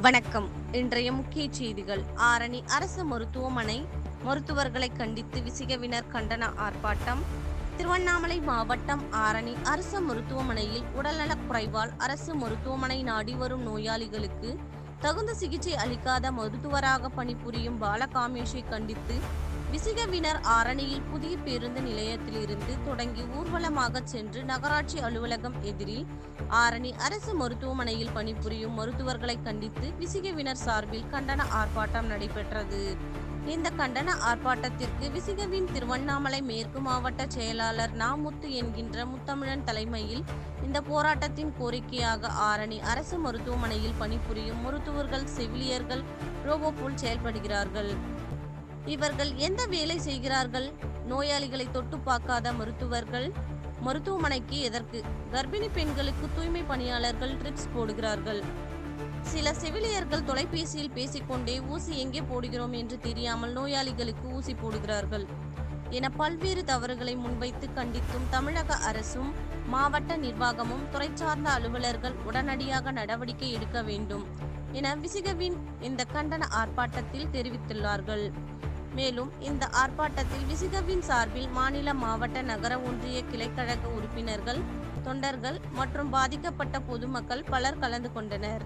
வணக்கம். இன்றைய முக்கிய செய்திகள். ஆரணி அரசு மருத்துவமனை மருத்துவர்களை கண்டித்து விசிகவினர் கண்டன ஆர்ப்பாட்டம். திருவண்ணாமலை மாவட்டம் ஆரணி அரசு மருத்துவமனையில் உடல்நலக் குறைவால் அரசு மருத்துவமனை நாடி வரும் நோயாளிகளுக்கு தகுந்த சிகிச்சை அளிக்காத மருத்துவராக பணிபுரியும் பாலகாமேஷை கண்டித்து விசிகவினர் ஆரணியில் புதிய பேருந்து நிலையத்திலிருந்து தொடங்கி ஊர்வலமாக சென்று நகராட்சி அலுவலகம் எதிரில் ஆரணி அரசு மருத்துவமனையில் பணிபுரியும் மருத்துவர்களை கண்டித்து விசிகவினர் சார்பில் கண்டன ஆர்ப்பாட்டம் நடைபெற்றது. இந்த கண்டன ஆர்ப்பாட்டத்திற்கு விசிகவின் திருவண்ணாமலை மேற்கு மாவட்ட செயலாளர் நாமுத்து என்கின்ற முத்தமிழன் தலைமையில் இந்த போராட்டத்தின் கோரிக்கையாக ஆரணி அரசு மருத்துவமனையில் பணிபுரியும் மருத்துவர்கள் செவிலியர்கள் ரோபோ போல் செயல்படுகிறார்கள். இவர்கள் எந்த வேலை செய்கிறார்கள்? நோயாளிகளை தொட்டு பார்க்காத மருத்துவர்கள் மருத்துவமனைக்கு எதற்கு? கர்ப்பிணி பெண்களுக்கு தூய்மை பணியாளர்கள் ட்ரிப்ஸ் போடுகிறார்கள். சில செவிலியர்கள் தொலைபேசியில் பேசிக்கொண்டே ஊசி எங்கே போடுகிறோம் என்று தெரியாமல் நோயாளிகளுக்கு ஊசி போடுகிறார்கள் என பல்வேறு தவறுகளை முன்வைத்து கண்டித்தும் தமிழக அரசும் மாவட்ட நிர்வாகமும் துறை சார்ந்த அலுவலர்கள் உடனடியாக நடவடிக்கை எடுக்க வேண்டும் என விசிகவின் இந்த கண்டன ஆர்ப்பாட்டத்தில் தெரிவித்துள்ளார்கள். மேலும் இந்த ஆர்ப்பாட்டத்தில் விசிகவின் சார்பில் மாநில மாவட்ட நகர ஒன்றிய கிளைக்கழக உறுப்பினர்கள் தொண்டர்கள் மற்றும் பாதிக்கப்பட்ட பொதுமக்கள் பலர் கலந்து கொண்டனர்.